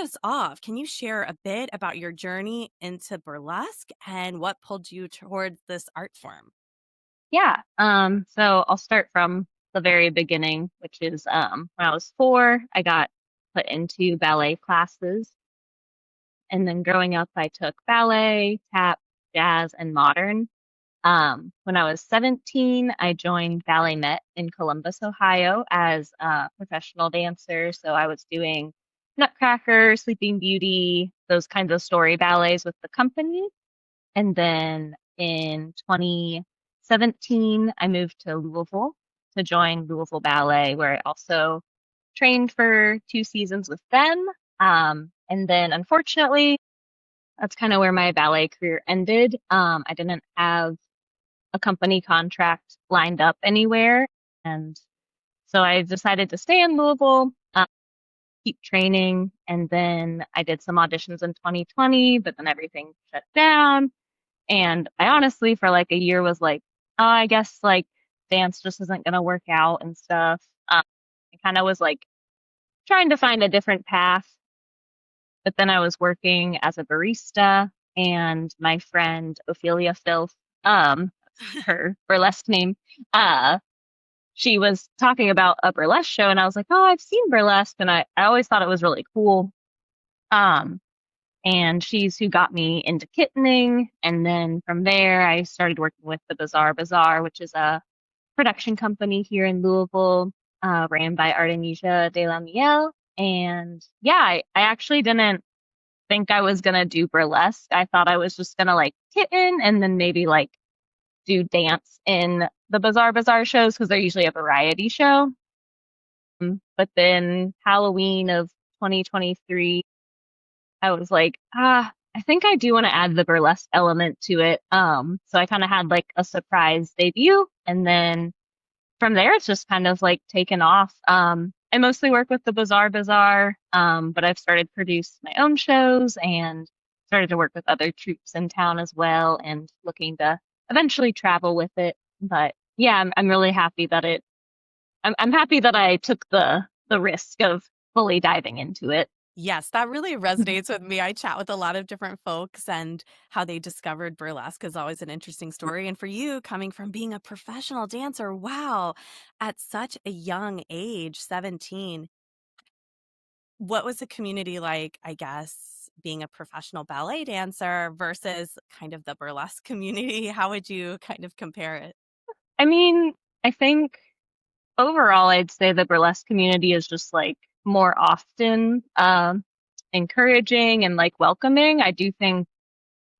us off, can you share a bit about your journey into burlesque and what pulled you towards this art form? Yeah. So I'll start from the very beginning, which is when I was 4, I got put into ballet classes. And then growing up, I took ballet, tap, jazz, and modern. When I was 17, I joined Ballet Met in Columbus, Ohio as a professional dancer. So I was doing Nutcracker, Sleeping Beauty, those kinds of story ballets with the company. And then in 2017, I moved to Louisville to join Louisville Ballet, where I also trained for 2 seasons with them. And then unfortunately, that's kind of where my ballet career ended. I didn't have a company contract lined up anywhere. And so I decided to stay in Louisville, keep training. And then I did some auditions in 2020, but then everything shut down. And I honestly, for like a year, was like, oh, I guess like dance just isn't going to work out and stuff. I kind of was like trying to find a different path. But then I was working as a barista, and my friend Ophelia Filth, that's her burlesque name, uh, she was talking about a burlesque show, and I was like, oh, I've seen burlesque, and I always thought it was really cool. Um, and she's who got me into kittening. And then from there, I started working with the Bazaar Bazaar, which is a production company here in Louisville, ran by Artemisia de la Miel. And yeah, I actually didn't think I was gonna do burlesque. I thought I was just gonna like kitten and then maybe like do dance in the Bazaar Bazaar shows because they're usually a variety show. But then Halloween of 2023, I was like, I think I do want to add the burlesque element to it. So I kind of had like a surprise debut, and then from there it's just kind of like taken off. I mostly work with the Bazaar Bazaar, but I've started produce my own shows and started to work with other troupes in town as well, and looking to eventually travel with it. But yeah, I'm really happy that I'm happy that I took the risk of fully diving into it. Yes, that really resonates with me. I chat with a lot of different folks, and how they discovered burlesque is always an interesting story. And for you, coming from being a professional dancer, wow, at such a young age, 17, what was the community like, I guess, being a professional ballet dancer versus kind of the burlesque community? How would you kind of compare it? I mean, I think overall, I'd say the burlesque community is just like more often encouraging and like welcoming. I do think,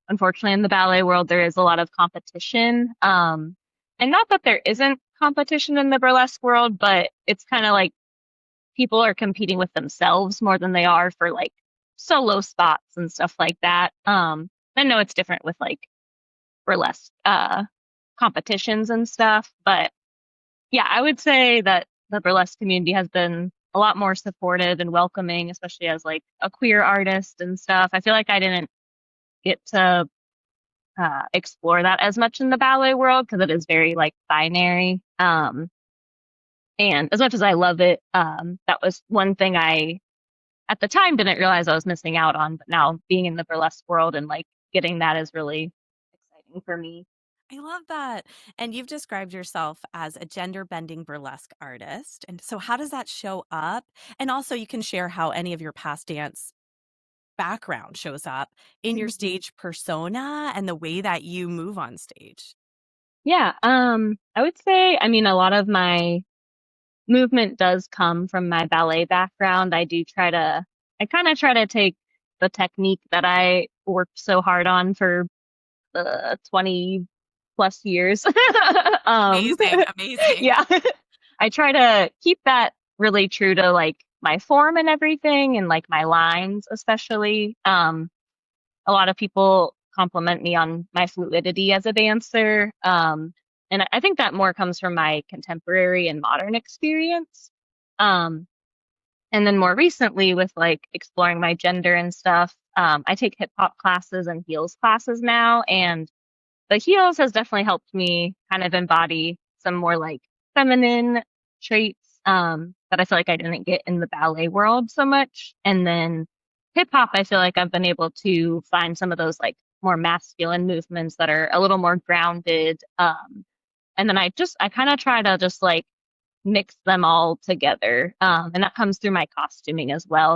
unfortunately, in the ballet world, there is a lot of competition. And not that there isn't competition in the burlesque world, but it's kind of like people are competing with themselves more than they are for like solo spots and stuff like that. I know it's different with like burlesque competitions and stuff, but yeah, I would say that the burlesque community has been a lot more supportive and welcoming, especially as like a queer artist and stuff. I feel like I didn't get to explore that as much in the ballet world because it is very like binary. And as much as I love it, that was one thing I at the time didn't realize I was missing out on. But now being in the burlesque world and like getting that is really exciting for me. I love that. And you've described yourself as a gender bending burlesque artist. And so, how does that show up? And also, you can share how any of your past dance background shows up in your stage persona and the way that you move on stage. Yeah, I would say, I mean, a lot of my movement does come from my ballet background. I kind of try to take the technique that I worked so hard on for 20 plus years. um, Amazing. Amazing. yeah, I try to keep that really true to like my form and everything and like my lines, especially. A lot of people compliment me on my fluidity as a dancer. And I think that more comes from my contemporary and modern experience. Um, and then more recently with like exploring my gender and stuff, I take hip hop classes and heels classes now. And the heels has definitely helped me kind of embody some more like feminine traits that I feel like I didn't get in the ballet world so much. And then hip hop, I feel like I've been able to find some of those like more masculine movements that are a little more grounded. And then I kind of try to just like mix them all together. And that comes through my costuming as well.